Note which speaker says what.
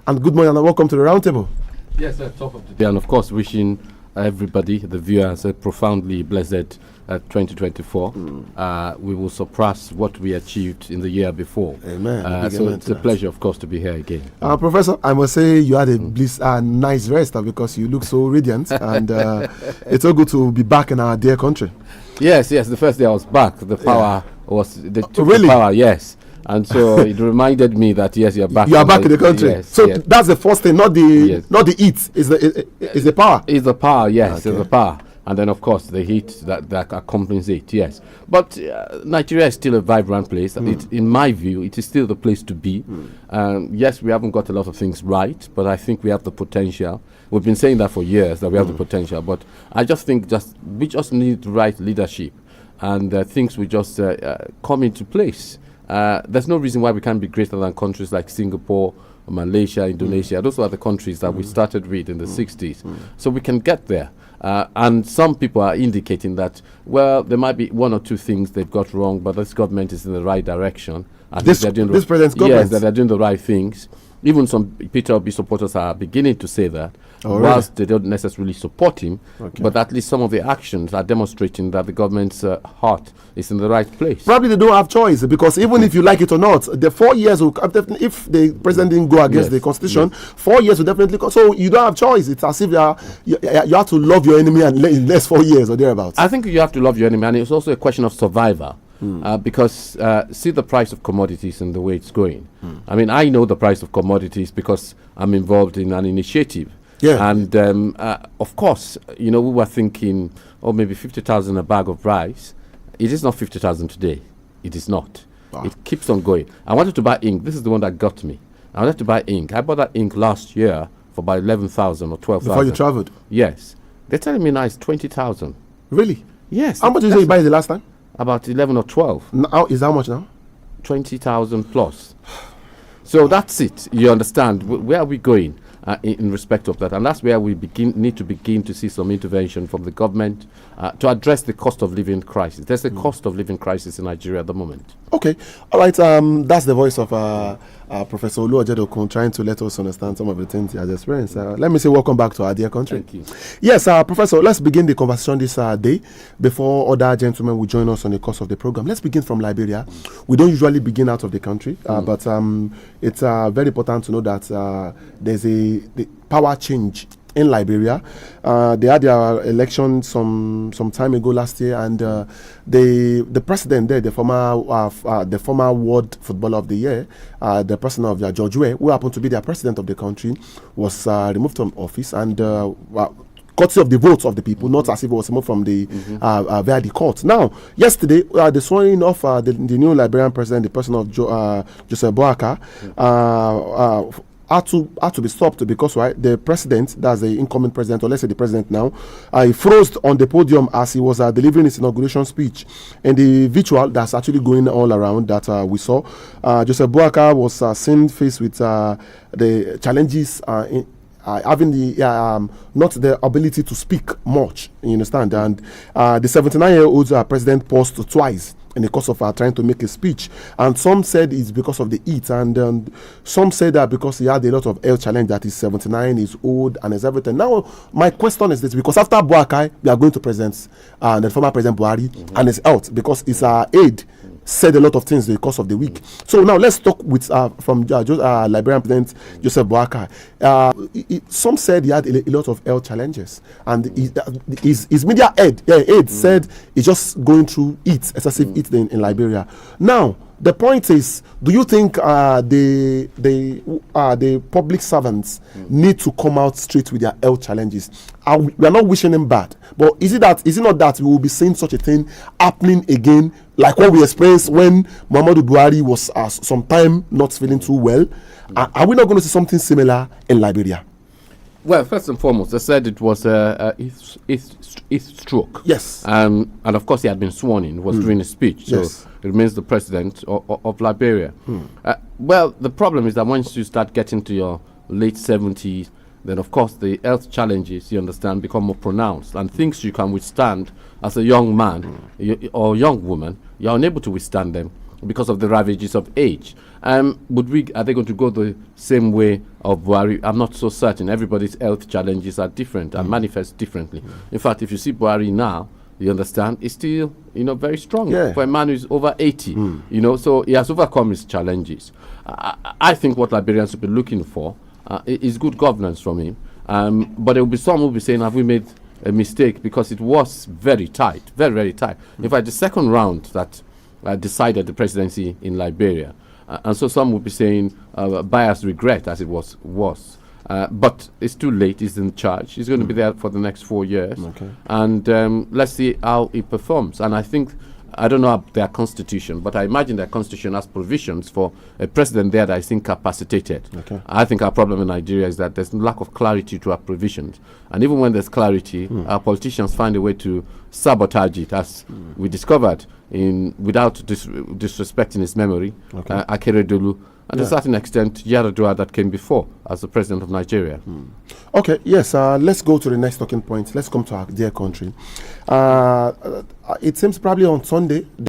Speaker 1: and good morning and welcome to the roundtable.
Speaker 2: Yes, top of the day. And of course, wishing everybody, the viewers, a profoundly blessed 2024. We will surpass what we achieved in the year before.
Speaker 1: Amen.
Speaker 2: So it's a pleasure, of course, to be here again.
Speaker 1: Professor, I must say you had a nice rest because you look so radiant, and it's so good to be back in our dear country.
Speaker 2: Yes. The first day I was back, the power was the
Speaker 1: really?
Speaker 2: Power. Yes. And so it reminded me that yes, you're back.
Speaker 1: You are back in the country.
Speaker 2: Yes,
Speaker 1: so that's the first thing, not the heat. Is the power.
Speaker 2: It's the power. Yes,
Speaker 1: Okay.
Speaker 2: it's the power. And then of course the heat that accompanies it. Yes, but Nigeria is still a vibrant place. In my view, it is still the place to be. Yes, we haven't got a lot of things right, but I think we have the potential. We've been saying that for years, that we have the potential. But I just think we just need the right leadership, and things will just come into place. There's no reason why we can't be greater than countries like Singapore, Malaysia, Indonesia. Those are the countries that we started with in the 60s. So we can get there. And some people are indicating that, well, there might be one or two things they've got wrong, but this government is in the right direction.
Speaker 1: This president's government?
Speaker 2: Yes, that they're doing the right things. Even some Peter Obi supporters are beginning to say that, whilst they don't necessarily support him, but at least some of the actions are demonstrating that the government's heart is in the right place.
Speaker 1: Probably they don't have choice, because even if you like it or not, the 4 years will if the president didn't go against the constitution, 4 years will definitely come. So you don't have choice. It's as if you have to love your enemy and in less 4 years or thereabouts.
Speaker 2: I think you have to love your enemy, and it's also a question of survival. Because see the price of commodities and the way it's going. I mean, I know the price of commodities because I'm involved in an initiative.
Speaker 1: Yeah.
Speaker 2: And of course, we were thinking, maybe 50,000 a bag of rice. It is not 50,000 today. It is not. Wow. It keeps on going. I wanted to buy ink. This is the one that got me. I wanted to buy ink. I bought that ink last year for about 11,000 or 12,000.
Speaker 1: Before you traveled?
Speaker 2: Yes. They're telling me now it's 20,000.
Speaker 1: Really?
Speaker 2: Yes.
Speaker 1: How much did you buy the last time?
Speaker 2: About 11 or 12.
Speaker 1: Now is how much now?
Speaker 2: 20,000 plus. So that's it. You understand? Where are we going in respect of that? And that's where we need to begin to see some intervention from the government to address the cost of living crisis. There's a cost of living crisis in Nigeria at the moment.
Speaker 1: Okay. All right. That's the voice of Professor Olu Ojedokun trying to let us understand some of the things he has experienced. Let me say welcome back to our dear country.
Speaker 2: Thank you.
Speaker 1: Yes, Professor, let's begin the conversation this day before other gentlemen will join us on the course of the program. Let's begin from Liberia. We don't usually begin out of the country, but it's very important to know that there's a power change in Liberia. They had their election some time ago last year, and the president there, the former World Footballer of the Year, the president of George Weah, who happened to be the president of the country, was removed from office, and courtesy of the votes of the people, not as if it was removed from the via the court. Now, yesterday, the swearing of the new Liberian president, the person of Joseph Boaka, had to be stopped because the president, that's the incoming president, or let's say the president now, he froze on the podium as he was delivering his inauguration speech. And the visual that's actually going all around that we saw, Joseph Boaka was seen faced with the challenges having the not the ability to speak much, you understand, and the 79-year-old president paused twice in the course of trying to make a speech, and some said it's because of the heat, and some said that because he had a lot of health challenge, that he's 79, he's old, and is everything. Now, my question is this, because after Boakai, we are going to present the former President Buhari and his health, because his aide said a lot of things in the course of the week. So now let's talk with from Liberian President Joseph Boakai. Some said he had a lot of health challenges, and his media aide said he's just going through excessive heat in Liberia. Now, the point is, do you think the public servants need to come out straight with their health challenges? We are not wishing them bad, but is it not that we will be seeing such a thing happening again, like what we experienced when Muhammadu Buhari was some time not feeling too well? Are we not going to see something similar in Liberia?
Speaker 2: Well, first and foremost, they said it was his stroke.
Speaker 1: Yes.
Speaker 2: And of course, he had been sworn in. It was during a speech. So
Speaker 1: yes.
Speaker 2: It remains the president of Liberia. Well, the problem is that once you start getting to your late 70s, then of course the health challenges, you understand, become more pronounced. And things you can withstand as a young man or young woman, you're unable to withstand them because of the ravages of age. Are they going to go the same way of Buhari? I'm not so certain. Everybody's health challenges are different and manifest differently. In fact, if you see Buhari now, you understand, he's still, very strong for a man who's over 80. So he has overcome his challenges. I think what Liberians will be looking for is good governance from him. But there will be some who will be saying, have we made a mistake? Because it was very tight, very, very tight. In fact, the second round that decided the presidency in Liberia, and so some will be saying biased regret, as it was. But it's too late. He's in charge. He's going to be there for the next 4 years.
Speaker 1: Okay.
Speaker 2: And let's see how he performs. And I don't know their constitution, but I imagine their constitution has provisions for a president there that is incapacitated.
Speaker 1: Okay.
Speaker 2: I think our problem in Nigeria is that there's lack of clarity to our provisions. And even when there's clarity, our politicians find a way to sabotage it, as we discovered without disrespecting his memory, Akeredolu, and to a certain extent, Yaradua, that came before as the president of Nigeria.
Speaker 1: Okay, yes, let's go to the next talking point. Let's come to our dear country. It seems probably on Sunday,